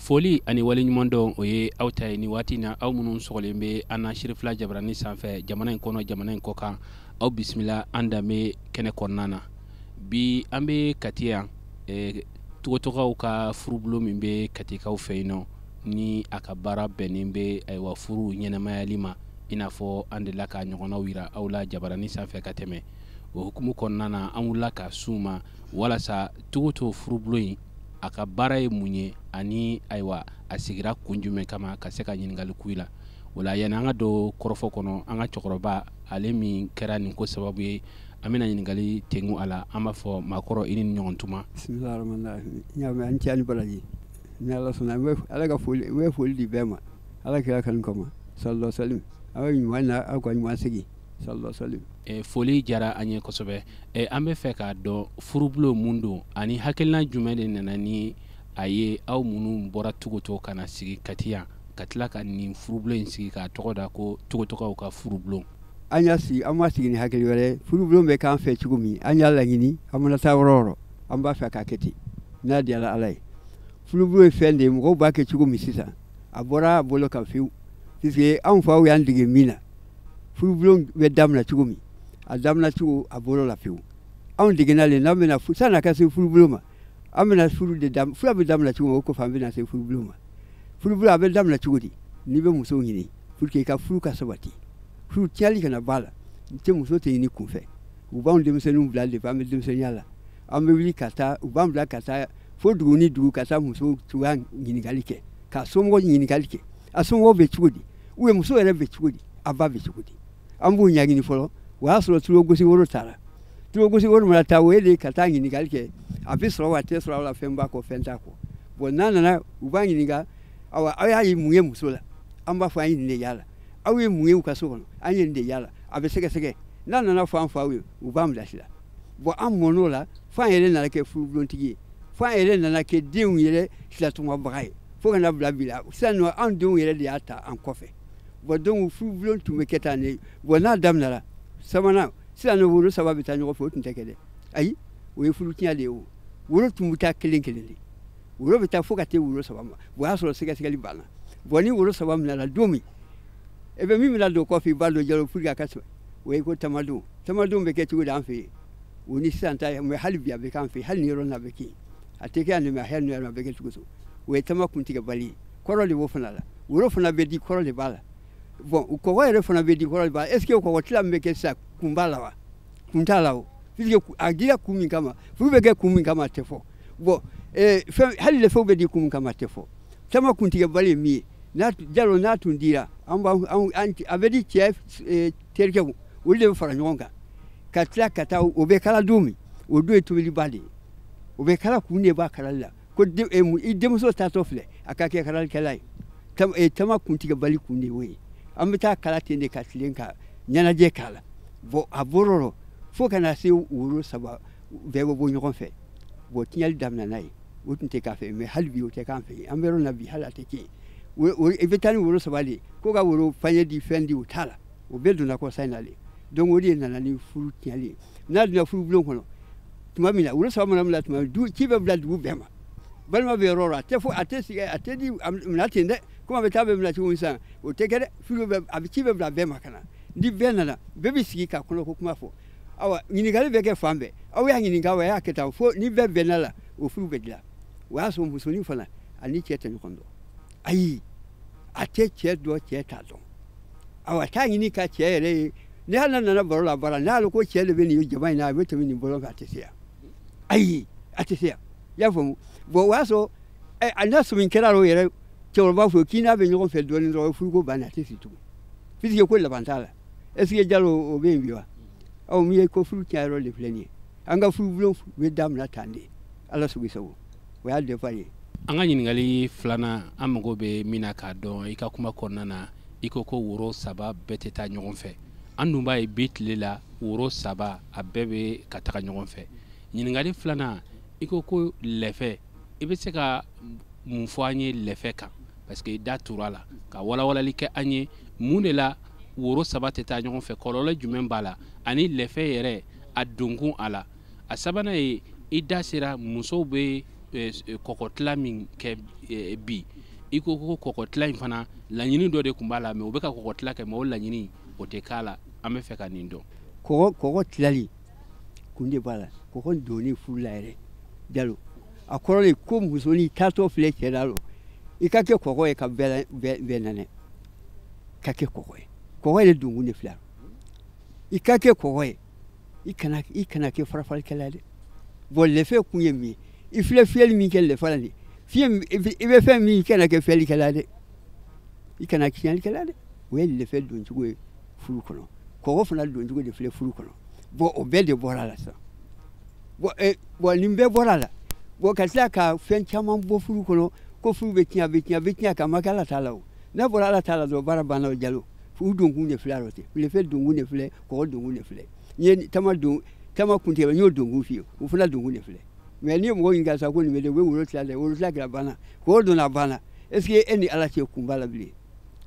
foli ani waleɲuman dɔn o ye aw ta ye ni waati na aw minnu sɔgɔlen bɛ an na Sirifila Jabarani sanfɛ jamana in kɔnɔ jamana in kɔ kan aw bisimila an danbe kɛnɛ kɔnɔna na bi an bɛ Kati yan tɔgɔtɔgɔw ka furubulo min bɛ Katikaw fɛ yen nɔ ni a ka baara bɛnnen bɛ ayiwa furu ɲɛnamayali ma i n'a fɔ an delila ka ɲɔgɔnnaw yira aw la Jabarani sanfɛ ka tɛmɛ o hukumu kɔnɔna na an wulila ka s'u ma walasa togo furubulo in a ka baara ye mun ye ani ayiwa a sigira kun jumɛn kama ka se ka ɲininkali k'u la o la yani an ka don kɔrɔfɔ kɔnɔ an ka cɛkɔrɔba ale min kɛra nin ko sababu ye an bɛna ɲininkali tengu a la an b'a fɔ maakɔrɔ i ni ɲɔgɔn tuma. Bismillahirrahmanirrahim. Ɲaamɛ an cɛ ni baraji ni Ala sɔnna n bɛ Ala ka foli di bɛɛ ma Ala kira kanu kama sallallahu alaihi wasallam aw ye ɲuman na aw ka ɲuman segi sallallahu alaihi wasallam. Foli diyara an ye kosɛbɛ an bɛ fɛ k'a dɔn furubulo mun don ani hakilina jumɛn de nana ni a ye aw minnu bɔra Togoto ka na sigi Kati yan ka tila ka nin furubulo in sigi k'a tɔgɔ da ko Togotɔkaw ka furubulo. An y'a sigi an ma sigi ni hakili wɛrɛ furubulo bɛ k'an fɛ cogo min an y'a laɲini an mana taa yɔrɔ o yɔrɔ an b'a fɛ k'a kɛ ten n'a diyara Ala ye furubulo ye fɛn de ye mɔgɔw b'a kɛ cogo min sisan a bɔra a bolo kan fiyewu puisque anw faw y'an dege min na furubulo bɛ daminɛ cogo min a daminɛ cogo a bolo la fiyewu anw degena le n'an bɛna san'a ka se furubulo ma an bɛna furu bɛ daminɛ cogo min o kɔfɛ an bɛna se furubulo ma furubulo a bɛ daminɛ cogo di n'i bɛ muso ɲini pour que i ka furu ka sabati furu tiɲɛli kana b'a la muso tɛ ɲini kunfɛ u b'anw denmisɛnninw bila depuis an bɛ denmisɛnninya la an bɛ wuli ka taa u b'an bila ka taa fo dugu ni dugu ka taa muso cogoya ɲininkali kɛ ka somɔgɔ ɲininkali kɛ a somɔgɔw bɛ cogo di ou bien muso yɛrɛ bɛ cogo di a ba bɛ cogo di an b'o ɲaɲini fɔlɔ o y'a sɔrɔ tulo gosi woro taara tulo gosi woro mana taa o ye de ka taa ɲininkali kɛ a bɛ sɔrɔ wa a tɛ sɔrɔ a la fɛn b'a kɔ fɛn t'a kɔ bon n'a nana u b'a ɲininka awa aw y'a ye mun ye muso la an b'a fɔ an ye nin de y'a la aw ye mun ye u ka so kɔnɔ an ye nin de y'a la a bɛ sɛgɛsɛgɛ n'a nana fɔ an faw ye u b'an bilasira bon an mɔn'o la fo an yɛrɛ nana kɛ furubulontigi ye fo an yɛrɛ nana kɛ denw yɛrɛ silatɔmabaga ye fo ka na bila bi la sisan nɔ an denw yɛrɛ de y'a ta an kɔfɛ bon donc furubulon tun bɛ kɛ tan de bon n'a daminɛra sabanan sisan nɔ woro saba bɛ taa ɲɔgɔn fɛ o tun tɛ kɛ dɛ ayi o ye furu tiɲɛ de ye o woro tun bɛ taa kelen kelen de woro bɛ taa fo ka taa woro saba ma bon o y'a sɔrɔ sɛgɛsɛgɛli banna bon ni woro saba minɛna don min e bɛ min bɛna don kɔfɛ i b'a dɔn jalo pour que a ka sɛbɛn o ye ko tamadenw bɛ kɛ cogo di an fɛ yen o ni sisan ta mɛ hali bi a bɛ k'an fɛ hali ni yɔrɔ in na a bɛ kɛ yen a tɛ kɛ yan de mɛ hali ni yɔrɔ in a bɛ kɛ cogo o ye tama kuntigɛbali ye kɔrɔ de b'o fana la woro fana bɛ di kɔrɔ de b'a la bon kɔgɔ yɛrɛ fana bɛ di kɔrɔ de b'a la est ce que kɔgɔ tila min bɛ kɛ sisan kun b'a la wa kun t'a la o puisque a dira kun min kama furu bɛ kɛ kun min kama a tɛ fɔ bon hali lɛfɛw bɛ di kun min kama a tɛ fɔ tama kuntigɛbali ye min ye jalo n'a tun dira a bɛ di cɛ terikɛw olu de bɛ fara ɲɔgɔn kan ka tila ka taa o bɛ kala don min o don ye tobiliba de ye o bɛ kala kun de b'a kalali la ko i denmuso taatɔ filɛ a ka kɛ kalalikɛla ye tama kuntigɛbali kun de y'o ye an bɛ taa kala ten de ka tilen ka ɲɛnajɛ k'a la bon a bɔr'o fo ka na se woro saba bɛɛ bɛ bɔ ɲɔgɔn fɛ bon tiɲɛli daminɛ n'a ye o tun tɛ k'a fɛ mɛ hali bi o tɛ k'an fɛ yen an bɛ yɔrɔ min na bi hali a tɛ kɛ yen i bɛ taa ni woro saba de ye ko ka woro paɲɛ di fɛn di o t'a la o bɛɛ donna kɔsa in na de donc o de nana ni furu tiɲɛli ye n'a donna furubulon kɔnɔ tuma min na woro saba mana bila tuma min ci bɛ bila dugu bɛɛ ma balima bɛ yɔrɔ o yɔrɔ a tɛ sigi a tɛ di minɛ ten dɛ komi a bɛ taa bɛ minɛ cogo min sisan o tɛ kɛ dɛ furu bɛ a bɛ ci bɛ bila bɛɛ ma ka na ni bɛɛ nana bɛɛ bɛ sigi ka kɔnɔ ko kuma fɔ awa ɲininkali bɛ kɛ fan bɛɛ aw y'a ɲininka wa y'a kɛ tan fo ni bɛɛ bɛnna la o furu bɛ dilan o y'a sɔrɔ musonin fana ani cɛ tɛ ɲɔgɔn dɔn ayi a tɛ cɛ dɔn cɛ t'a dɔn awa t'a ɲini ka cɛ yɛrɛ ye ni hali nana baro la baara n'a ko cɛ de bɛ nin jama in na a bɛ tɛmɛ nin bolo fɛ a tɛ se yan ayi a tɛ se yan i y'a faamu bon o y'a sɔrɔ n'a sɔmi kɛra o yɛrɛ cɛkɔrɔba fɔ k'i n'a bɛ ɲɔgɔn fɛ dɔɔnin dɔrɔn furuko banna a tɛ sigi tugun puisque ko laban t'a la est ce que jalo o bɛ yen bi wa aw min ye ko furu tiɲɛyɔrɔ de filɛ nin ye an ka furubulon bɛ daminɛ tan de ala sugu sago o y'a defa ye. an ka ɲininkali filanan an mago bɛ min na k'a dɔn i ka kuma kɔnɔna na i ko woro saba bɛɛ tɛ taa ɲɔgɔn fɛ an dun b'a ye bi tile la woro saba a bɛɛ bɛ ka taga ɲɔgɔn fɛ ɲininkali filanan i ko lɛfɛ i bɛ se ka mun fɔ an ye lɛfɛ kan parce que i da tur'a la ka walawalali kɛ an ye mun de la woro saba tɛ taa ɲɔgɔn fɛ kɔlɔlɔ jumɛn b'a la ani lɛfɛ yɛrɛ a donkun a la a sabanan ye i da sera musow bɛ kɔkɔtila min kɛ bi i ko ko kɔkɔtila in fana laɲini dɔ de tun b'a la mais o bɛ ka kɔkɔtila kɛ mais o laɲini o tɛ k'a la an bɛ fɛ ka nin dɔn. kɔgɔ tilali kun de b'a la kɔgɔ donni furu la yɛrɛ Jalo a kɔrɔ de ko muso ni taatɔ filɛ cɛ la i ka kɛ kɔgɔ ye ka bɛɛ nɛnɛ ka kɛ kɔgɔ ye kɔgɔ de donkun de filɛ i ka kɛ kɔgɔ ye i kana kɛ farafalikɛla ye dɛ bon lɛfɛ kun ye min ye i filɛ fiyɛli min kɛ lɛfɛ la nin fiɲɛ i bɛ fɛn min i kana kɛ fiyɛlikɛla ye dɛ i kana tiɲɛlikɛla ye dɛ o ye lɛfɛ doncogo ye furu kɔnɔ kɔgɔ fana doncogo de filɛ furu kɔnɔ bon o bɛɛ de bɔra la sisan bon nin bɛɛ bɔra la bon ka tila ka fɛn caman bɔ furu kɔnɔ ko furu bɛ tiɲɛ ka ma kɛ Ala t'a la o n'a bɔra Ala t'a la dɔrɔn baara banna o Jalo furu donkun de filɛ o tɛ lɛfɛ donkun de filɛ kɔgɔ donkun de filɛ n ye tama kuntigɛ n y'o donkun f'i ye o fana donkun de filɛ mais n'i ye mɔgɔ ɲininka sisan ko nin bɛ de u bɛ wolo tila dɛ wolo tila kɛra banna kɔgɔ donna banna est ce que e ni Ala cɛ kun b'a la bilen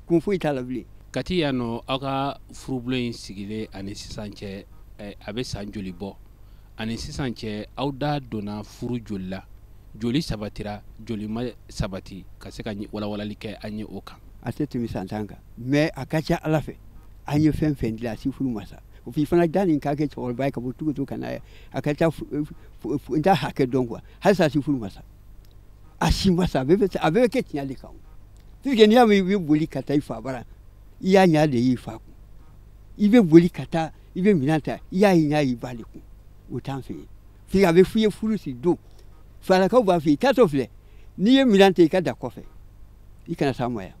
kun foyi t'a la bilen. Kati yan nɔ aw ka furubulon in sigilen ani sisan cɛ a bɛ san joli bɔ ani sisan cɛ aw da donna furu joli la joli sabatira joli ma sabati ka se ka walawalali kɛ an ye o kan. A tɛ tɛmɛ san 10 kan mais a ka ca Ala fɛ an ye fɛn fɛn dilan a si furu ma sa o f'i fana da nin k'a kɛ cɛkɔrɔba ye ka bɔ tugu ka na ye a ka ca n t'a hakɛ dɔn quoi hali sa a si furu ma sa a si ma sa a bɛɛ bɛ kɛ tiɲɛ de kan puisque n'i y'a mɛn i bɛ boli ka taa i fa bara i y'a ɲa de y'i fa kun i bɛ boli ka taa i bɛ minɛn ta i y'a ye ɲa y'i ba de kun o t'an fɛ yen puisque a bɛ f'i ye furu si don falakaw b'a fɔ i taatɔ filɛ n'i ye minɛn ta i ka da kɔfɛ i kana s'a ma yan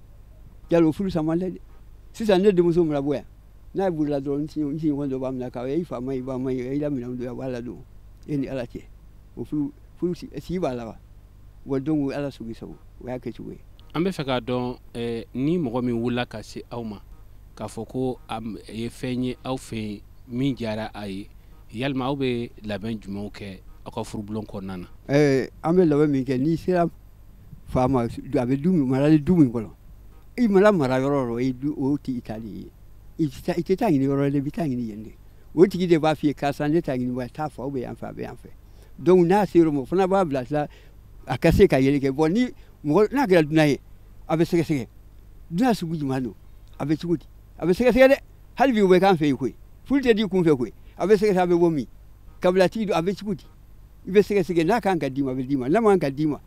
Jalo furu sa man dɛ sisan ne denmuso mana bɔ yan n'a burula dɔrɔn n siɲɔgɔn dɔ b'a minɛ k'a i fa ma i ba ma i la minɛnw don a b'a ladon e ni Ala cɛ o furu si b'a la wa wa donc Ala sugi sago o y'a kɛcogo ye. An bɛ fɛ k'a dɔn ni mɔgɔ min wulila ka se aw ma k'a fɔ ko a ye fɛn ye aw fɛ yen min diyara a ye yalima aw bɛ labɛn jumɛnw kɛ aw ka furubulon kɔnɔna na. An bɛ labɛn min kɛ n'i sera fa ma a bɛ marali du min kɔnɔ i mana mara yɔrɔ yɔrɔ o tigi ta de ye i tɛ taa ɲini yɔrɔ la i bɛ taa ɲini yen de o tigi de b'a f'i ye karisa ne taa ɲini wa taa fa aw bɛ yan fɛ a bɛ yan fɛ donc n'a sera o ma o fana b'a bilasira a ka se ka yeli kɛ bon ni mɔgɔ n'a kɛra dunan ye a bɛ sɛgɛsɛgɛ dunan sugu jumɛn don a bɛ cogo di a bɛ sɛgɛsɛgɛ dɛ hali bi u bɛ k'an fɛ yen koyi furu tɛ di kun fɛ koyi a bɛ sɛgɛsɛgɛ a bɛ bɔ min kabilatigi don a bɛ cogo di i bɛ sɛgɛsɛgɛ n'a kan ka d'i ma a bɛ d'i ma n'a man ka d'i ma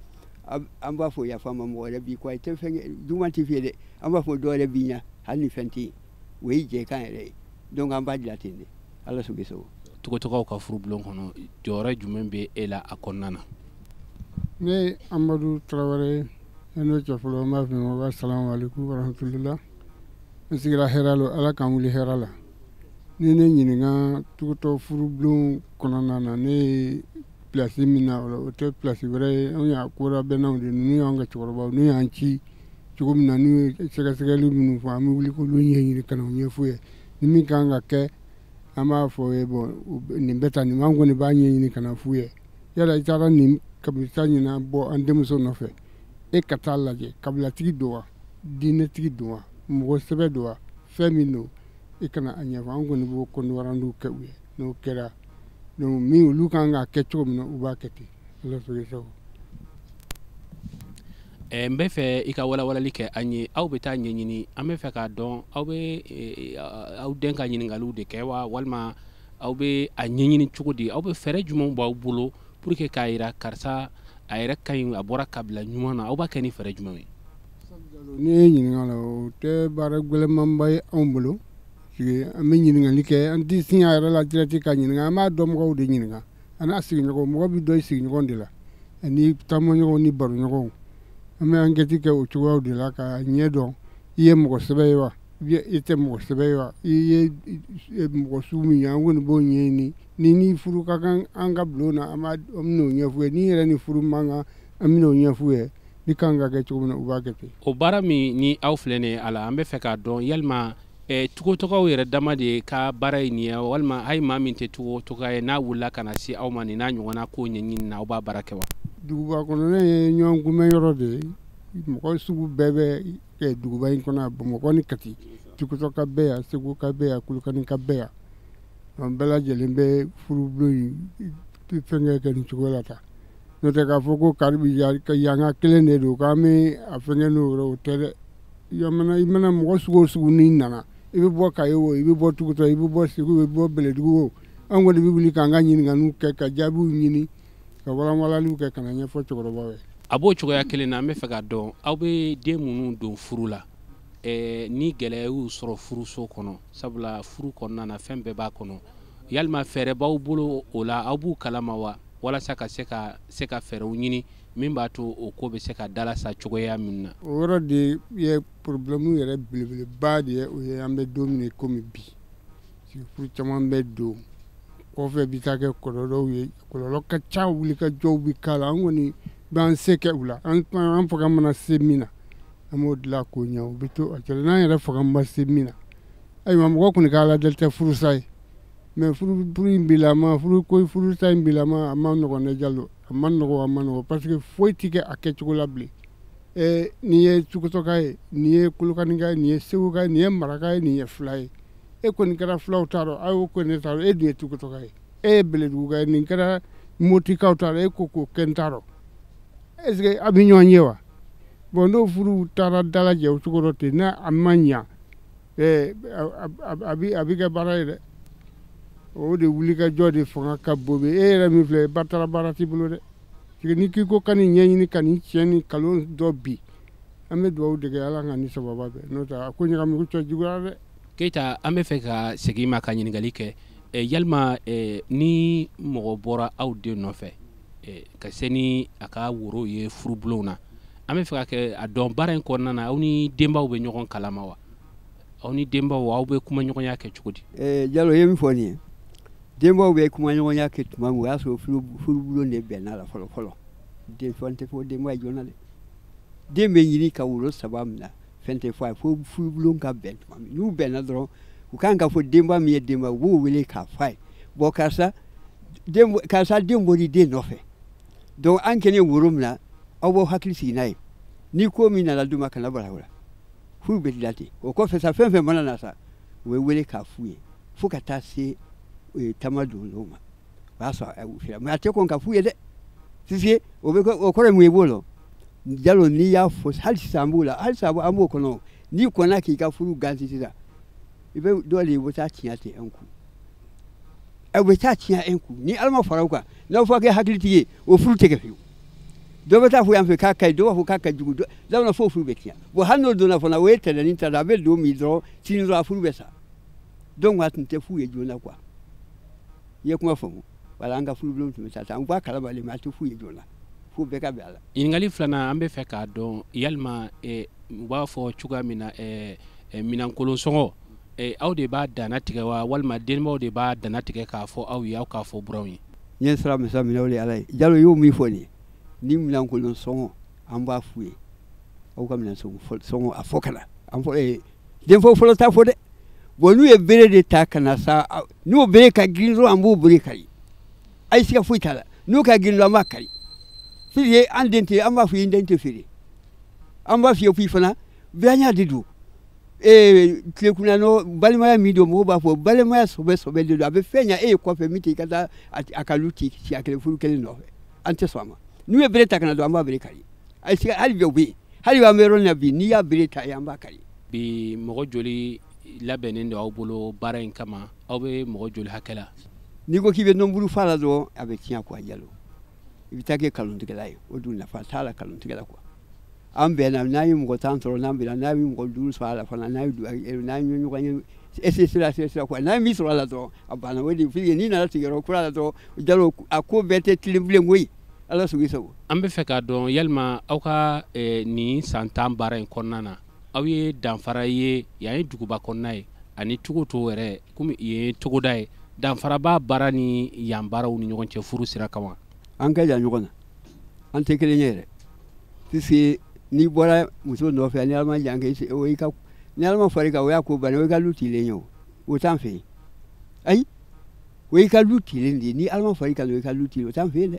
an b'a fɔ yafa ma mɔgɔ wɛrɛ b'i kɔ i tɛ fɛn juguman t'i fɛ yen dɛ an b'a fɔ dɔw yɛrɛ b'i ɲɛ hali ni fɛn tɛ yen o ye jɛkan yɛrɛ ye donc an b'a dilan ten de Ala sɔnni sago. Tɔgɔtɔgɔw ka furubulon kɔnɔ jɔyɔrɔ jumɛn bɛ e la a kɔnɔna na. Ne Amadu Tarawele n'o cɛ fɔlɔ n b'a f'i ma assalamu alaikum warahmatullah n sigira hɛrɛ la Ala k'an wuli hɛrɛ la ni ne ɲininka tugutɔ furubulon kɔnɔna na ne ye place min na o tɛ place wɛrɛ ye anw y'a kora bɛnnaw de ninnu y'an ka cɛkɔrɔbaw n'u y'an ci cogo min na n'u ye sɛgɛsɛgɛli minnu fɔ an bɛ wuli k'olu ɲɛɲini ka n'o ɲɛf'u ye ni min kan ka kɛ an b'a fɔ ye bon nin bɛ tan nin an kɔni b'a ɲɛɲini ka na f'u ye yala i taara nin kabila ɲina bɔ an denmuso nɔfɛ e ka taa lajɛ kabilatigi don wa diinɛtigi don wa mɔgɔ sɛbɛ don wa fɛn min don e kana a ɲɛfɔ an kɔni b'o kɔnɔwarandiw kɛ u ye n'o kɛra donc min olu kan k'a kɛ cogo min na u b'a kɛ ten Ala sɔnni sago. N bɛ fɛ i ka walawalali kɛ an ye aw bɛ taa ɲɛɲini an bɛ fɛ k'a dɔn aw bɛ aw den ka ɲininkaliw de kɛ wa walima aw bɛ a ɲɛɲini cogo di aw bɛ fɛɛrɛ jumɛnw b'aw bolo pour que k'a jira karisa a yɛrɛ ka ɲi a bɔra kabila ɲuman na aw b'a kɛ ni fɛɛrɛ jumɛn ye. N'i ye ɲininka la o tɛ baara gɛlɛnmanba ye anw bolo an bɛ ɲininkali kɛ an tɛ sin a yɛrɛ la direct ka ɲininka an b'a dɔn mɔgɔw de ɲininka a n'a sigiɲɔgɔn mɔgɔ bɛ dɔn i sigiɲɔgɔn de la ani taamaɲɔgɔnw ni baroɲɔgɔnw an bɛ enquête kɛ o cogoyaw de la ka ɲɛ dɔn i ye mɔgɔ sɛbɛ ye wa i tɛ mɔgɔ sɛbɛ ye wa i ye mɔgɔ sugu min ye an kɔni b'o ɲɛɲini ni furu ka kan an ka bulon na an bɛn'o ɲɛf'u ye ni yɛrɛ ni furu man kan an bɛn'o ɲɛf'u ye ni kan ka kɛ cogo min na u b'a kɛ ten. O baara min ni aw filɛ nin ye a la an bɛ fɛ k'a dɔn yalima tugutɔgɔw yɛrɛ dama de ka baara ye nin ye walima hali maa min tɛ tugutɔgɔ ye n'a wulila ka na se aw ma nin n'a ɲɔgɔnna ko ɲɛɲini na aw b'a baara kɛ wa. Duguba kɔnɔna ye ɲɔgɔn kunbɛn yɔrɔ de ye mɔgɔ sugu bɛɛ bɛ kɛ duguba in kɔnɔ Bamakɔ ni Kati Tukutɔ ka bɛ yan Segu ka bɛ yan Kolokani ka bɛ yan an bɛɛ lajɛlen bɛ furubulon in fɛnkɛ kɛ nin cogo la tan n'o tɛ k'a fɔ ko kari bɛ yanga kelen de don k'an bɛ a fɛnkɛ n'o yɔrɔ o tɛ dɛ i mana mɔgɔ sugu o sugu n'i nana i bɛ bɔ Kayo o i bɛ bɔ Tukutɔ i bɛ bɔ Segu i bɛ bɔ Bɛlɛdugu o an kɔni bɛ wuli k'an ka ɲininkaliw kɛ ka jaabiw ɲini ka walawalaliw kɛ ka na ɲɛfɔ cɛkɔrɔbaw ye. A b'o cogoya kelen na an bɛ fɛ ka dɔn aw bɛ den minnu don furu la ni gɛlɛya y'u sɔrɔ furuso kɔnɔ sabula furu kɔnɔna na fɛn bɛɛ b'a kɔnɔ yalima fɛɛrɛ b'aw bolo o la aw b'u kalama wa walasa ka se ka fɛɛrɛw ɲini min b'a to o ko bɛ se ka dalasa cogoya min na. O yɔrɔ de ye problème yɛrɛ belebeleba de ye o ye an bɛ don min komi bi furu caman bɛ don kɔfɛ bi taa kɛ kɔlɔlɔw ye kɔlɔlɔ ka ca wulikajɔw bi k'a la an kɔni b'an se kɛ u la an faga mana se min na an b'o dilan k'o ɲɛ o bɛ to a cɛla n'an yɛrɛ faga ma se min na ayiwa mɔgɔ kɔni ka aladeli tɛ furusa ye mais furu in bilama furusa in bilama a ma nɔgɔn ne Jalo a ma nɔgɔn parce que foyi tɛ kɛ a kɛcogo la bilen nin ye Tukutɔka ye nin ye Kolokanika ye nin ye Seguka ye nin ye Maraka ye nin ye Fila ye e kɔni kɛra Filaw t'a dɔn a y'o kɔni t'a dɔn e dun ye Tukutɔka ye e ye Bɛlɛduguka ye nin kɛra Motikaw t'a dɔn e ko k'o kɛ n t'a dɔn est-ce que a bɛ ɲɔgɔn ye wa bon n'o furu taara dalajɛ o cogo dɔ ten n'a a ma ɲa a bɛ kɛ baara ye dɛ o de wulikajɔ de fanga ka bon e yɛrɛ min filɛ ba taara baara t'i bolo dɛ n'i k'i ko ka nin ɲɛɲini ka nin tiɲɛ ni kalon dɔ bi an bɛ dugawu de kɛ Ala ka ni sababa bɛɛ n'o tɛ a ko ɲagami ko cɔ juguyara dɛ. Keyita an bɛ fɛ ka segin ma ka ɲininkali kɛ yalima ni mɔgɔ bɔra aw den nɔfɛ ka se ni a ka woro ye furubulon na an bɛ fɛ ka kɛ a dɔn baara in kɔnɔna na aw ni denbaw bɛ ɲɔgɔn kalama wa aw ni denbaw aw bɛ kuma ɲɔgɔnya kɛ cogo di. Jalo ye min fɔ nin ye denbaw bɛ kuma ɲɔgɔnya kɛ tuma min o y'a sɔrɔ furubulon de bɛnna la fɔlɔ den fɛn tɛ fɔ denba ye joona dɛ den bɛ ɲini ka woro saba minɛ fɛn tɛ fɔ a ye fo furubulon ka bɛn tuma min n'u bɛnna dɔrɔn u kan ka fɔ denba min ye denba u b'o wele k'a fɔ a ye bon karisa den bɔr'i den nɔfɛ donc an kɛlen woro min na aw b'aw hakili sigi n'a ye ni ko min nana d'u ma kana bara o la furu bɛ dilan ten o kɔfɛ sa fɛn fɛn mana na sa u bɛ wele k'a f'u ye fo ka taa se tama donlenw ma o y'a sɔrɔ a wusira mais a tɛ kɔn ka f'u ye dɛ Sise o kɔrɔ ye mun ye i b'o lɔ Jalo n'i y'a fɔ hali sisan an b'o la hali sisan an b'o kɔnɔ n'i kɔnna k'i ka furu gansi sisan i bɛ dɔ de ye u bɛ taa tiɲɛ ten un coup u bɛ taa tiɲɛ un coup ni Ala ma fara u kan n'aw fɔ kɛ hakilitigi ye o furu tɛ kɛ fiyewu dɔ bɛ taa fɔ yan fɛ k'a ka ɲi dɔ b'a fɔ k'a ka jugu dɔ fɔ furu bɛ tiɲɛ bon hali n'o donna fana o ye tɛnɛni ta dɔrɔn a bɛ don min dɔrɔn sini dɔrɔn a furu bɛ sa donc a tun tɛ f'u ye joona quoi i ye kuma faamu wala an ka furubulon tun bɛ taa an b'a kalama de mais a tɛ f'u ye joona fo bɛɛ ka bɛn a la. Ɲininkali filanan an bɛ fɛ k'a dɔn yalima u b'a fɔ cogoya min na minɛnkolon sɔngɔ aw de b'a danna tigɛ wa walima denbaw de b'a danna tigɛ k'a fɔ aw ye aw k'a fɔ buranw ye. N ye sira misa minɛ o de Ala ye Jalo y'o min fɔ nin ye ni minɛnkolon sɔngɔ an b'a f'u ye aw ka minɛn sɔngɔ a fɔ ka na an fɔ denfaw fɔlɔ t'a fɔ dɛ bon n'u ye bere de ta ka na sa n'o bere ka girin dɔrɔn an b'o bere kari ayi siga foyi t'a la n'o ka girin dɔrɔn an b'a kari fili ye an den tɛ an b'a fɔ i den tɛ feere an b'a f'i ye f'i fana bilanya de don tile kunna nɔ balimaya min don mɔgɔw b'a fɔ balimaya sɔbɛ de don a bɛ fɛn ɲa e ye kɔfɛ min tɛ i ka taa a ka lu ci siya kelen furu kelen nɔfɛ an tɛ sɔn a ma n'u ye bere ta ka na dɔrɔn an b'a bere kari ayi siga hali bi o bɛ yen hali b'an bɛ yɔrɔ min na bi n'i y'a bere ta an b'a kari. Bi mɔgɔ joli labɛnnen don aw bolo baara in kama aw bɛ mɔgɔ joli hakɛ la. N'i ko k'i bɛ nɔnburu fa la dɔrɔn a bɛ tiɲɛ quoi Jalo i bɛ taa kɛ kalontigɛla ye o dun nafa t'a la kalontigɛ la quoi an bɛnna n'a ye mɔgɔ 10 sɔrɔ n'an bɛnna n'a ye mɔgɔ 5 sɔrɔ a la fana n'a ye ɲɔgɔn ye ese sira quoi n'a ye min sɔrɔ a la dɔrɔn a banna o de fili n'i nana sigiyɔrɔ kura la dɔrɔn Jalo a ko bɛɛ tɛ tilen bilen koyi Ala sugi sago. An bɛ fɛ k'a dɔn yalima aw ka nin san 10 baara in kɔnɔna na aw ye danfara ye yan ye duguba kɔnɔna ye ani Tukuto yɛrɛ komi ye togoda ye danfara b'a baara ni yan baaraw ni ɲɔgɔn cɛ furu sira kama. An ka jan ɲɔgɔn na an tɛ kelen ye yɛrɛ puisque n'i bɔra muso nɔfɛ ni Ala ma jan kɛ o i ka ni Ala ma far'i kan o y'a ko bannen o i ka lu cilen ye o t'an fɛ yen ayi o i ka lu cilen de ni Ala ma far'i kan o i ka lu cilen o t'an fɛ yen dɛ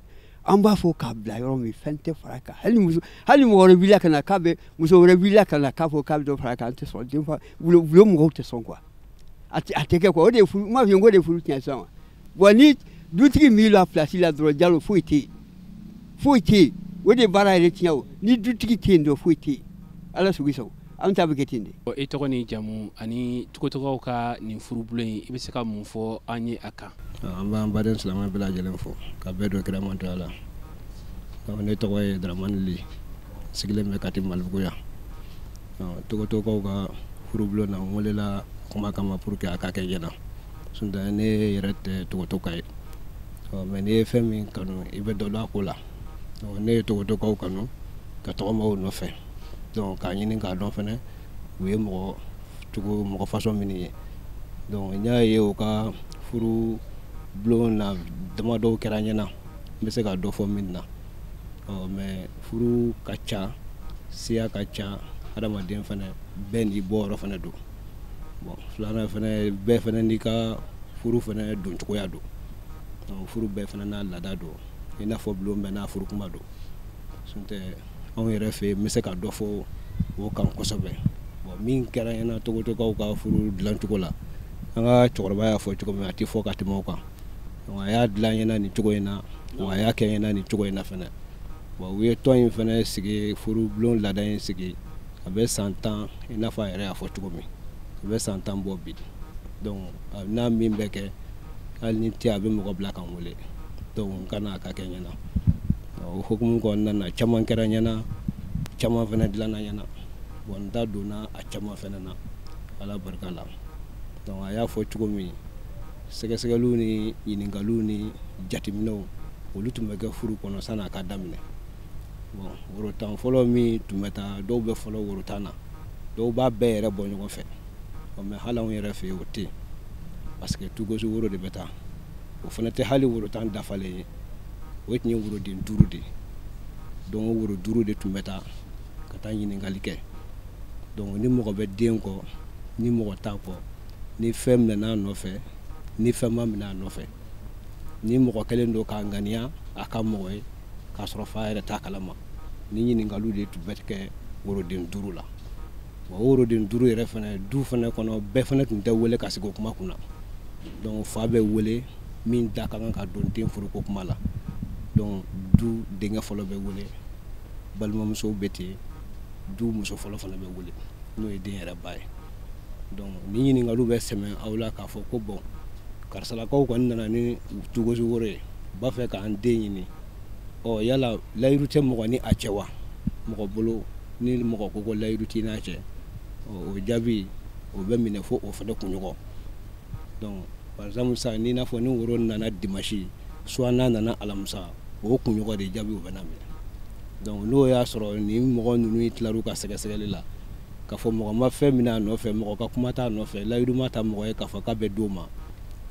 an b'a fɔ k'a bila yɔrɔ min fɛn tɛ fara kan hali mɔgɔ wɛrɛ wulila ka na k'a bɛ muso wɛrɛ wulila ka na k'a fɔ k'a bɛ dɔ fara kan an tɛ sɔn denfa bulon mɔgɔw tɛ sɔn quoi a tɛ kɛ quoi o de ye furu m'a f'i ye ko de furu tiɲɛ sisan wa bon ni dutigi min la place la dɔrɔn Jalo foyi tɛ yen foyi tɛ yen o de ye baara yɛrɛ tiɲɛ o ni dutigi tɛ yen dɔ foyi tɛ yen ala sugu sago an ta bɛ kɛ ten de. e tɔgɔ ni jamu ani tɔgɔtɔgɔw ka nin furubulon in i bɛ se ka mun fɔ an ye a kan. an b'an baden silamɛ bɛɛ lajɛlen fɔ ka bɛɛ don kira mantoya la. ne tɔgɔ ye Daramani Li sigilen bɛ Kati Malibugu yan. tɔgɔtɔgɔw ka furubulon na n welela kuma kama pour que a ka kɛ ɲɛna sunta ne yɛrɛ tɛ tɔgɔtɔgɔ ye mais n'i ye fɛn min kanu i bɛ dɔ dɔn a ko la. ne ye tɔgɔtɔgɔw kanu ka tɔgɔmaw nɔfɛ donc k'a ɲini k'a dɔn fɛnɛ u ye mɔgɔ façon minnu ye. donc n y'a ye u ka furubulon na damadɔw kɛra ɲɛna n bɛ se ka dɔ fɔ min na. mais furu ka ca siya ka ca adamaden fɛnɛ bɛɛ n'i bɔyɔrɔ fɛnɛ don. bon filanan fɛnɛ bɛɛ fɛnɛ n'i ka furu fɛnɛ don cogoya don. furu bɛɛ fɛnɛ n'a laada don i n'a fɔ bulon bɛɛ n'a furu kuma don. suntɛ anw yɛrɛ fɛ yen n bɛ se ka dɔ fɔ o kan kosɛbɛ. bon min kɛra ɲɛna tɔgɔtɔgɔw ka furu dilancogo la an ka cɛkɔrɔba y'a fɔ cogo min a tɛ fɔ ka tɛmɛ o kan. donc a y'a dilan ɲɛna nin cogo in na wa a y'a kɛ ɲɛna nin cogo in na fɛnɛ. bon u ye tɔn in fɛnɛ sigi furubulon laada in sigi a bɛ san 10 i n'a fɔ a yɛrɛ y'a fɔ cogo min a bɛ san 10 bɔ bi. donc n'a min bɛ kɛ hali ni tɛ a bɛ mɔgɔ bila kan wele donc n kana a ka kɛ ɲɛna. o hukumu kɔnɔna na caman kɛra ɲɛna caman fɛnɛ dilanna ɲɛna. bon n ta donna a caman fɛnɛ na ala barika la. donc a y'a fɔ cogo min sɛgɛsɛgɛliw ni ɲininkaliw ni jateminɛw olu tun bɛ kɛ furu kɔnɔ san'a ka daminɛ. bon worotan fɔlɔ min tun bɛ taa dɔw bɛ fɔlɔ worotan na dɔw b'a bɛɛ yɛrɛ bɔ ɲɔgɔn fɛ. mais hali anw yɛrɛ fɛ yen o tɛ yen parce que tugosi woro de bɛ taa o fana tɛ hali worotan dafalen ye o tun ye woroden 5 de ye. donc o woro 5 de tun bɛ taa ka taa ɲininkali kɛ. donc ni mɔgɔ bɛ den kɔ ni mɔgɔ t'a kɔ ni fɛn minɛ a nɔfɛ ni fɛn ma minɛ a nɔfɛ ni mɔgɔ kɛlen don k'a ŋaniya a ka mɔgɔ ye k'a sɔrɔ fa yɛrɛ t'a kalama ni ɲininkaliw de tun bɛ kɛ woroden 5 la. bon o woroden 5 yɛrɛ fɛnɛ du fɛnɛ kɔnɔ bɛɛ fɛnɛ tun tɛ wele ka sigi o kuma kunna. donc fa bɛ wele min da ka kan ka don den furuko kuma la. donc du denkɛ fɔlɔ bɛ wele balimamusow bɛ ten du muso fɔlɔ fana bɛ wele n'o ye den yɛrɛ ba ye. donc ni ɲininkaliw bɛ sɛmɛ aw la k'a fɔ ko bon karisalakaw kɔni nana ni tugosi woro ye b'a fɛ k'an den ɲini. yala layiru tɛ mɔgɔ ni a cɛ wa mɔgɔ bolo ni mɔgɔ ko layiru t'i n'a cɛ o jaabi o bɛ minɛ fo o fana kunɲɔgɔn. donc par exemple sa ni n'a fɔ ni woro nana dimanche soit n'a nana alamisa o kunɲɔgɔn de jaabi o bɛ na minɛ. donc n'o y'a sɔrɔ ni mɔgɔ ninnu tilar'u ka sɛgɛsɛgɛli la k'a fɔ mɔgɔ ma fɛn minɛ a nɔfɛ mɔgɔ ka kuma t'a nɔfɛ layiru ma ta mɔgɔ ye k'a fɔ k'a bɛ d'o ma.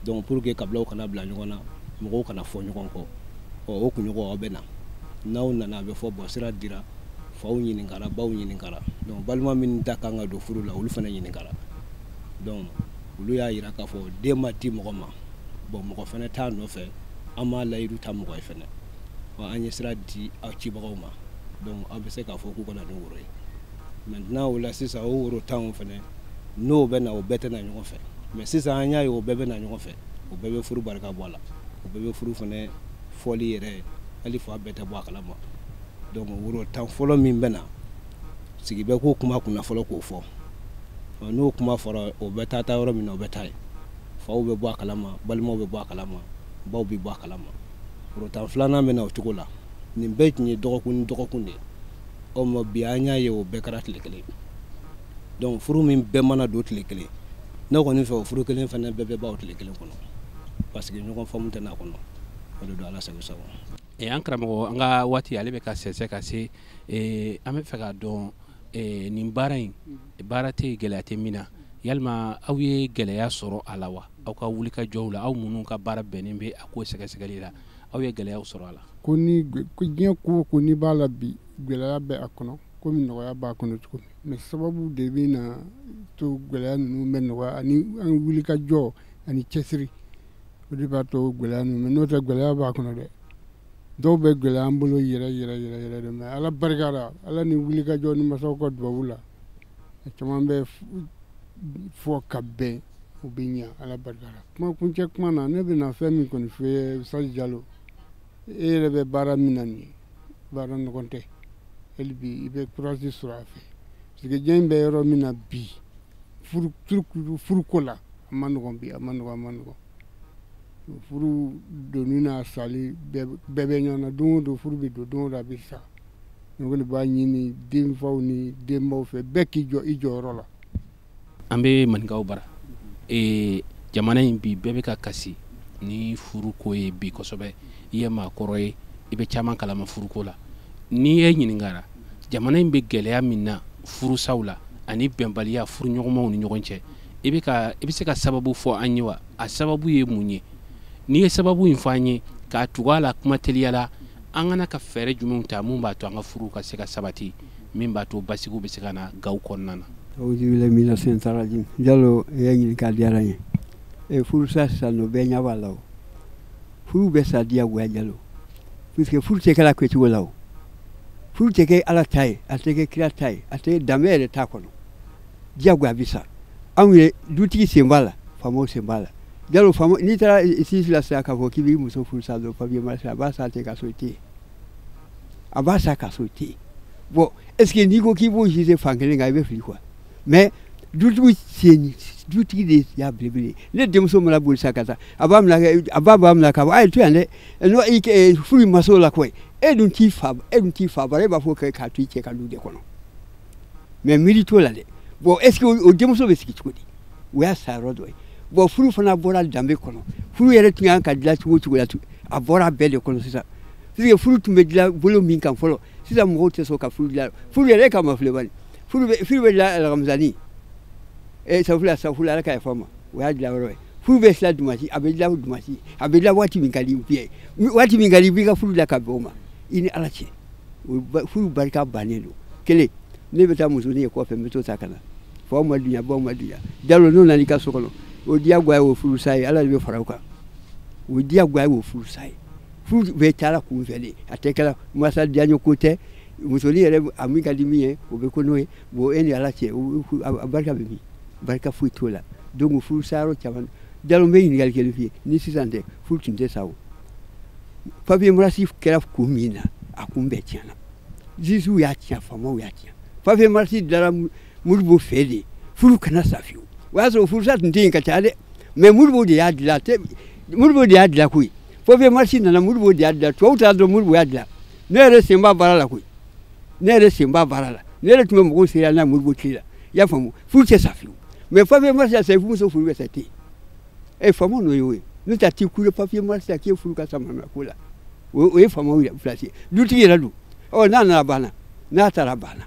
donc pour que kabilaw kana bila ɲɔgɔn na mɔgɔw kana fɔ ɲɔgɔn kɔ o kunɲɔgɔn aw bɛ na n'aw nana a bɛ fɔ bon sira dira faw ɲininkara baw ɲininkara. donc balima min ta kan ka don furu la olu fana ɲininkara. donc olu y'a yira k'a fɔ den ma di mɔgɔ ma bon mɔgɔ fana t'a nɔfɛ an m'a layiru ta mɔgɔ ye fana an ye sira di aw cibagaw ma. donc aw bɛ se k'a fɔ k'u kana ni woro ye. maintenant o la sisan o woro tanw fana n'o bɛ na o bɛɛ tɛ na ɲɔgɔn fɛ mais sisan an y'a ye o bɛɛ bɛ na ɲɔgɔn fɛ o bɛɛ bɛ furu barika bɔ a la o bɛɛ bɛ furu fana fɔli yɛrɛ hali fa bɛɛ tɛ bɔ a kalama. donc woro tan fɔlɔ min bɛ na sigi bɛ k'o kuma kunna fɔlɔ k'o fɔ n'o kuma fɔra o bɛ taa yɔrɔ min na o bɛ taa ye faw bɛ bɔ a kalama balimaw bɛ bɔ a kalama baw bɛ bɔ a kalama. woro tan filanan bɛ na o cogo la nin bɛɛ tun ye dɔgɔkun ni dɔgɔkun de ye ma bi an y'a ye o bɛɛ kɛra tile kelen. donc furu min bɛɛ mana don tile kelen ne kɔni fɛ o furu kelen fana bɛɛ bɛ ban o tile kelen kɔnɔ parce que ɲɔgɔn faamu tɛ n'a kɔnɔ o de don ala sago sago. an karamɔgɔ an ka waati ale bɛ ka sɛnsɛn ka se an bɛ fɛ k'a dɔn nin baara in baara tɛ gɛlɛya tɛ min na yalima aw ye gɛlɛya sɔrɔ a la wa aw ka wuli ka jɔw la aw minnu ka baara bɛnnen bɛ a ko sɛgɛsɛgɛli la aw ye gɛlɛyaw sɔrɔ a la. ko diɲɛ ko o ko n'i b'a la bi gɛlɛya bɛ a kɔnɔ komi nɔgɔya b'a kɔnɔ cogo min mais sababu de bɛ na to gɛlɛya ninnu bɛ nɔgɔya ani an wuli ka jɔ ani cɛsiri o de b'a to gɛlɛya ninnu mais n'o tɛ gɛlɛya b'a kɔnɔ dɛ. dɔw bɛ gɛlɛya an bolo yɛrɛ de mais ala barika la ala ni wuli ka jɔ ni masaw ka dubabu la a caman bɛ fɔ ka bɛn o bɛ ɲɛ ala barika la. kuma kuncɛ kuma na ne bɛna fɛn min kɔni fɔ Saji Jalo e yɛrɛ bɛ baara min na nin ye baara ɲɔgɔn tɛ hali bi i bɛ courage sɔrɔ a fɛ parce que diɲɛ bɛ yɔrɔ min na bi furuko la a ma nɔgɔn bi a ma nɔgɔn furu donni n'a sali bɛɛ bɛ ɲɔgɔn na don o don furu bɛ don don o don a bɛ sa ne kɔni b'a ɲini denfaw ni denbaw fɛ bɛɛ k'i jɔ i jɔyɔrɔ la. an bɛ maninkaw bara jamana in bi bɛɛ bɛ ka kasi ni furuko ye bi kosɛbɛ i ye maakɔrɔ ye i bɛ caman kalama furuko la n'i ye ɲininkara jamana in bɛ gɛlɛya min na furusaw la ani bɛnbaliya furuɲɔgɔnmaw ni ɲɔgɔn cɛ i bɛ se ka sababu fɔ an ye wa a sababu ye mun ye n'i ye sababu in fɔ an ye k'a tugu a la kuma teliya la an kana ka fɛɛrɛ jumɛnw ta mun b'a to an ka furu ka se ka sabati min b'a to basigiw bɛ se ka na gaw kɔnɔna na. awuzubilayi mina sɛnɛta rajim Jalo i ye ɲininkali diyara n ye furu sa sisan nɔ bɛɛ ɲɛ b'a la o furu bɛ sa diyagoya Jalo puisque furu tɛ kɛla kɛcogo la o furu tɛ kɛ Ala ta ye a tɛ kɛ kira ta ye a tɛ danbe yɛrɛ t'a kɔnɔ diyagoya bɛ sa anw ye dutigi sen b'a la faamaw sen b'a la Jalo faama n'i taara ici la sisan k'a fɔ k'i b'i muso furu sa dɔrɔn papier marché a b'a sa ten ka so i tɛ yen a b'a sa ka so i tɛ yen bon est ce que n'i ko k'i b'o juger fan kelen kan i bɛ fili quoi mais dutigi de y'a belebele ne denmuso mana boli sa ka taa a b'a minɛ k'a fɔ a ye to yan dɛ n'o furu in ma s'o la koyi e dun t'i fa bara e b'a fɔ k'a to i cɛ ka du de kɔnɔ mais miiri t'o la dɛ bon est ce que o denmuso bɛ sigi cogo di o y'a sa yɔrɔ dɔ ye bon furu fana bɔra danbe kɔnɔ furu yɛrɛ tun y'an ka dilan cogo cogo la a bɔra bɛɛ de kɔnɔ sisan parce que furu tun bɛ dilan bolo min kan fɔlɔ sisan mɔgɔw tɛ sɔn ka furu dilan furu yɛrɛ ka ma filɛ bani furu bɛ dilan alamizani safula Ala ka yafa ma o y'a dilan yɔrɔ ye furu bɛ sila dimanche a bɛ dilan dimanche a bɛ dilan waati min ka di waati min ka di i b'i ka furu dilan ka bɛn o ma i ni Ala cɛ furu barika bannen don kelen ne bɛ taa musonin ye kɔfɛ n bɛ to ta ka na faw ma dunya baw ma dunya Jalo n'o nana i ka so kɔnɔ o diyagoya y'o furu sa ye Ala de bɛ fara o kan o diyagoya y'o furu sa ye furu bɛ taa Ala kun fɛ de a tɛ kɛla masa diyaɲo ko tɛ musonin yɛrɛ a min ka di min ye o bɛ ko n'o ye bon e ni Ala cɛ a barika bɛ min barika foyi t'o la donc furu sa yɔrɔ caman Jalo n bɛ ɲininkali kelen f'i ye ni sisan tɛ furu tun tɛ sa o papier marché kɛra kun min na a kun bɛɛ tiɲɛna juges y'a tiɲɛ faamaw y'a tiɲɛ papier marché dilanna Modibo fɛ de furu kana sa fiyewu o y'a sɔrɔ furusa tun tɛ yen ka caya dɛ mais Modibo de y'a dilan koyi papier marché nana Modibo de y'a dilan tubabu t'a dɔn Modibo y'a dilan ne yɛrɛ sen b'a baara la koyi ne yɛrɛ sen b'a baara la ne yɛrɛ tun bɛ mɔgɔw seereya n'a Modibo tile la i y'a faamu furu tɛ sa fiyewu mais papier marché sa i muso furu bɛ sa ten faamaw n'o ye o ye n'o tɛ a t'i kule papier marché sa k'e furu ka sa manamana ko la o ye faamaw place dutigi yɛrɛ don n'a nana banna n'a taara banna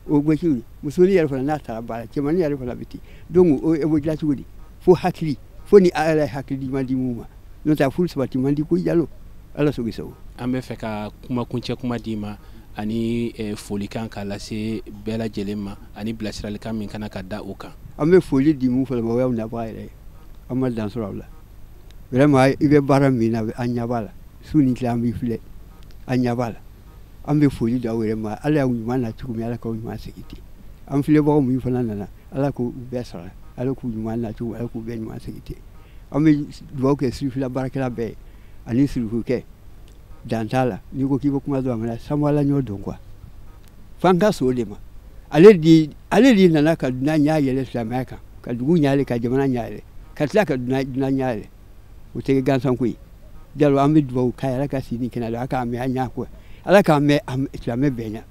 o gosi musonin yɛrɛ fana n'a taara baara cɛmanin yɛrɛ fana bɛ ten donc o bɛ dilan cogo di fo hakili fo ni Ala ye hakili man di mun ma n'o tɛ furu sabati man di ko Jalo Ala sago i sago. an bɛ fɛ ka kuncɛ kuma d'i ma ani folikan k'a lase bɛɛ lajɛlen ma ani bilasiralikan min kana ka da o kan. an bɛ foli di mun fana ma o y'aw nabaga yɛrɛ ye an ma dan sɔrɔ aw la vraiment i bɛ baara min na an ɲɛ b'a la su ni tile an b'i filɛ an ɲɛ b'a la an bɛ foli di aw yɛrɛ ma Ala y'aw ɲuman na cogo min Ala k'aw ɲuman segin ten an filɛbagaw min fana nana Ala k'u bɛɛ sara Ala k'u ɲuman na cogo Ala k'u bɛɛ ɲuman segin ten an bɛ dugawu kɛ sirifila baarakɛla bɛɛ ye ani sirifukɛ dan t'a la n'i ko k'i bɛ kuma dɔn a mana samala ɲɔ dɔn quoi f'an ka sɔn o de ma ale de nana ka dunan ɲɛ yɛlɛ silamɛya kan ka dugu ɲɛ yɛlɛ ka jamana ɲɛ yɛlɛ ka tila ka dunan ɲɛ yɛlɛ o tɛ kɛ gansan ko ye Jalo an bɛ dugawu k'a ye Ala ka si ni kɛnɛ la Ala k'a mɛn an ɲɛ quoi Ala k'a mɛn silamɛ bɛɛ ɲɛ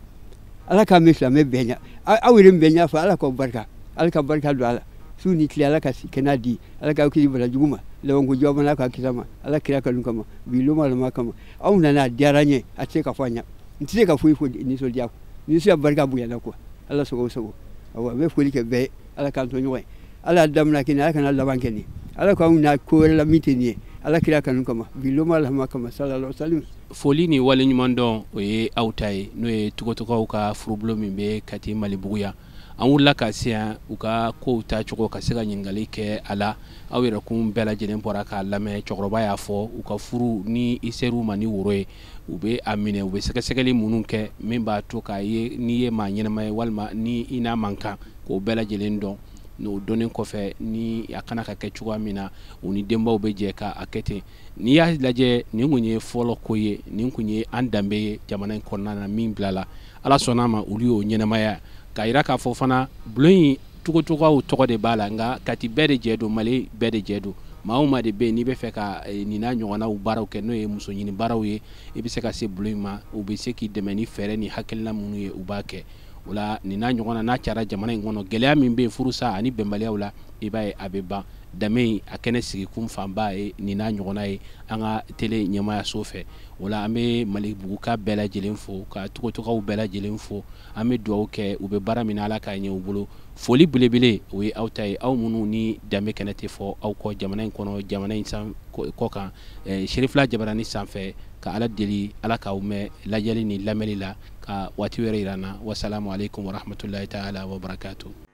Ala k'a mɛn silamɛ bɛɛ ɲɛ aw yɛrɛ min bɛ ɲɛ fɔ Ala k'aw barika Ala ka barika don a la su ni tile Ala ka kɛnɛ di Ala k'aw kisi bana jugu ma labanko juguya Ala k'a kisa ma Ala kira kanu kama bi loma kama aw nana a diyara n ye a tɛ se ka fɔ a ɲɛ n tɛ se ka foyi fɔ nisɔndiya nisɔndiya barika bonyana quoi Ala sago sago awɔ n bɛ foli kɛ bɛɛ ye Ala k'an to ɲɔgɔn ye Ala daminɛ kɛ nin Ala kana laban kɛ nin Ala k'anw na ko wɛrɛ la min tɛ nin ye Ala kira kanu kama bi loma kama sallallahu alaihi wasallam. foli ni wale ɲuman dɔn o ye aw ta ye n'o ye tɔgɔtɔgɔw ka furubulon min bɛ Kati Malibugu yan an wulila ka se yan u ka kow ta cogo ka se ka ɲininkali kɛ a la aw yɛrɛ kun bɛɛ lajɛlen bɔra k'a lamɛn cɛkɔrɔba y'a fɔ u ka furu ni i ser'u ma ni woro ye u bɛ a minɛ u bɛ sɛgɛsɛgɛli minnu kɛ min b'a to k'a ye n'i ye maa ɲɛnama ye walima ni i n'a man kan k'o bɛɛ lajɛlen dɔn n'o dɔnnen kɔfɛ ni a kana ka kɛ cogoya min na u ni denbaw bɛ jɛ ka a kɛ ten n'i y'a lajɛ nin kun ye fɔlɔ ko ye nin kun ye an danbe ye jamana in kɔnɔna na min bilala ala sɔnna ma olu y'o ɲɛnamaya k'a yira k'a fɔ fana bulon in cogocogow tɔgɔ de b'a la nka kati bɛɛ de jɛ don mali bɛɛ de jɛ don maa o maa de bɛ yen n'i bɛ fɛ ka nin n'a ɲɔgɔnnaw baaraw kɛ n'o ye muso ɲini baaraw ye i bɛ se ka se bulon in ma u bɛ se k'i dɛmɛ ni fɛɛrɛ ni hakilina minnu ye u b'a kɛ o la nin n'a ɲɔgɔnna n'a cayara jamana in kɔnɔ gɛlɛya min bɛ yen furusa ani bɛnbaliyaw la i b'a ye a bɛ ban danbe in a kɛnɛ sigikun fanba ye nin n'a ɲɔgɔnna ye an ka tele ɲɛmaayaso fɛ o la an bɛ malibuguka bɛɛ lajɛlen fo ka cogocogow bɛɛ lajɛlen fo an bɛ dugawu kɛ u bɛ baara min na ala k'a ɲɛ u bolo foli belebele o ye aw ta ye aw minnu ni danbe kɛnɛ tɛ fɔ aw kɔ jamana in kɔnɔ jamana in kɔ kan Sherifila Jabarani sanfɛ ka ala deli ala k'aw mɛn lajɛli ni lamɛnli la ka waati wɛrɛ yira n na wasalamu aleykum warahmatulahi taala wa barakatuh